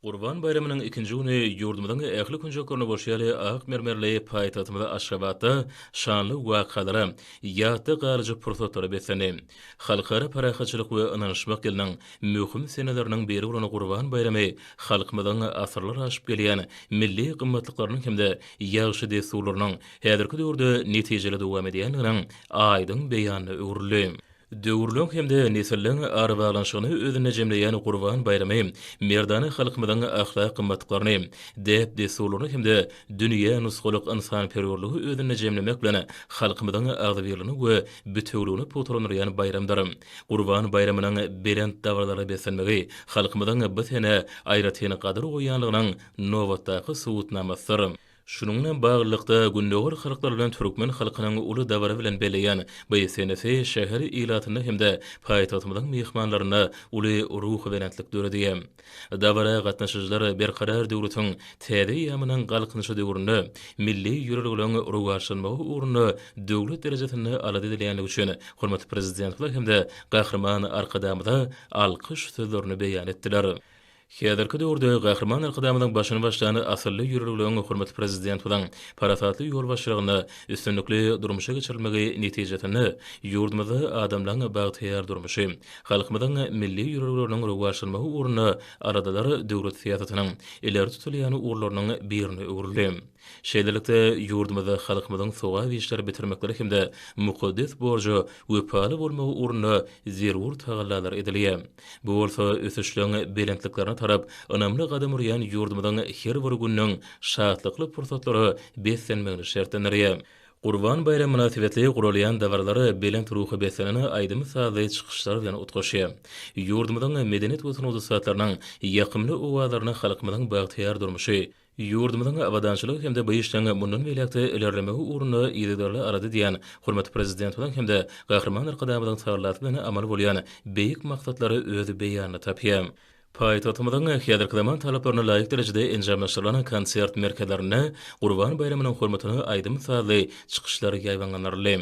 Qurban bayramynyň ikinji güni ýurdumyzyň ähli künjeklerini boşýaly ak mermerli paýtatymyzda Aşgabatda şanly wakalara, ýaty galyjy pursatlary beslendi. Halkara parahatçylyk we ynanışmak ýylynyň möhüm seneleriniň biri bolan Qurban bayramy halkymyzyň asyrlar aşyp gelýän milli gymmatlyklarynyň hemde ýagşy desturlarynyň häzirki döwürde netijeli dowam edýändiginiň aýdyň beýany öwrüli. Döwürlüň hemde nesilleň arbalanşygyny özüne jemleýän Qurban bayramy merdany halkymyzyň ahlak gymmatlyklaryny, dep desturlaryny hemde dünýä nusgalyk insan perwerligi özüne jemlemek bilen halkymyzyň agzybirligini we bütewligini potulanýan bayramdyr. Qurban bayramynyň berent dawarlary beslenmegi halkymyzyň bu sene aýratyny gadyr goýanlygynyň nowatdaky subutnamasydyr. Şununla bağlılıkda gündöwür halklar bilen türkmen halkynyň uly dawara bilen belleýän bu senesi şäher ilatyny hemde paýtatymyzyň mehmanlaryna uly ruh berentlik döredýär. Dawara gatnaşyjylar berkarar döwletiň täze ýamynyň galkynyşy döwründe milli ýüreliginiň ruwaşynmagy uğruna döwlet derejesinde alady edilýänligi üçin hormatly prezidentler hemde gahrman arkadamyda alkyş sözlerini beýan etdiler. Häzirki döwürde gahrman arkadamynyň başyny başlany asylly ýüreliginiň hormatly prezident bilen parasatly ýol başlygyny üstünlikli durmuşa geçirilmegi netijesinde ýurdumyzda adamlaryň bagtyar durmuşy, halkymyzyň milli ýüreliginiň ruwaşynmagy uğruna aradalar döwlet siýasatynyň ileri tutulýan urlarynyň birini öwrüli. Şeýlelikde ýurdumyzda halkymyzyň sowa işleri bitirmekleri hemde mukaddes borjy wepaly bolmagy uğruna zerur tagallalar edilýär. Bu bolsa ösüşliň belentliklerini tarap önämli gadam urýan ýurdumyzyň her bir günniň şatlykly pursatlary beslenmegini şertlendirýär. Qurban bayramy münasibetli gurulýan dawarlary belent ruhy besleneni aýdymy sazy çykyşlar bilen utgaşýar. Ýurdumyzyň medeniýet we sunudy satlarynyň ýakymly owazlaryna halkymyzyň bagtyar durmuşy, ýurdumyzyň awadançylygy hemde bu işleňe mundan welekde ilerlemegi uğruna ýygydarly arady diýen hormatly prezident bilen hemde gahrman arkadamyzyň sagalaty bilen amal bolýan beýik maksatlary özü beýany tapýar. Paýtatymyzyň häzirki zaman talaplaryna laýyk derejede enjamlaşdyrylan konsert merkezlerine Qurban bayramynyň hormatyna aýdym saly çykyşlary ýaýbanlanarly.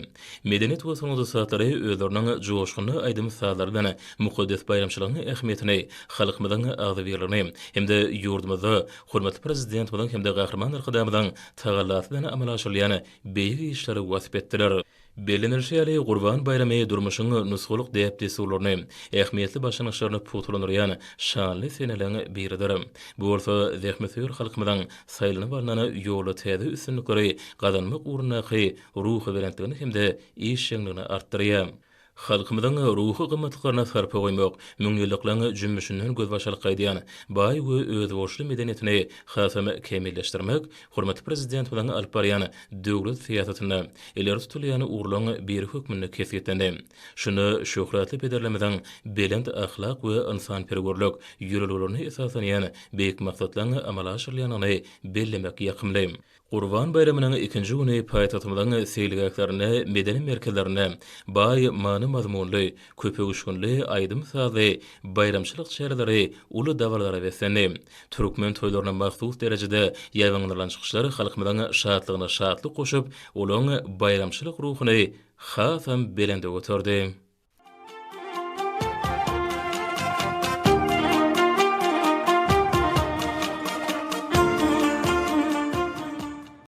Medeniýet we sunudy satlary özleriniň joşgyny aýdym salary bilen mukaddes bayramçylygyň ähmiýetini, halkymyzyň agzybirligini hemde ýurdumyzda hormatly prezident bilen hemde gahrman arkadamyzyň tagallaty bilen amal aşyrylýan beýik işleri wasyp etdiler. Belenirşäli Qurban bayramy durmuşyň nusgalyk dep desturlaryny, ähmiýetli başlanýyşlaryny putulanýan şanly seneleň biridir. Bu bolsa zähmetýär halkymyzyň saýlanyp barnany ýoly täze üstünlikleri gazanmak uğrunaky ruhy berentligini hemde iş ýeňligini artdyrýar. Halkymyzyň ruhy gymmatlyklaryna sarpa goýmak, müňýyllyklaryň jümmüşinden göz başalyk gaýdýan baý we özboşly medeniýetini hasam kemilleşdirmek, hormatly prezident bilen alyp barýan döwlet siýasatyny ileri tutulýan urlaň bir hökmüni kesgetdendi. Şunu şöhratly pederlemeden belend ahlak we insanperwerlik ýüreliglerini esasanýan beýik maksatlary amala aşyrylýanyny bellemek ýakymly. Qurban bayramynyň ikinji güni paýtatymyzyň seýligaklaryny, medeni merkezlerine baý many mazmunly, köpegüşgünli aýdym sazy bayramçylyk şäherleri uly dawarlara beslendi. Türkmen toýlaryna mahsus derejede ýaýbanlanan çykyşlary halkymyzyň şatlygyna şatlyk goşup, olaň bayramçylyk ruhyny hasam belende götürdi.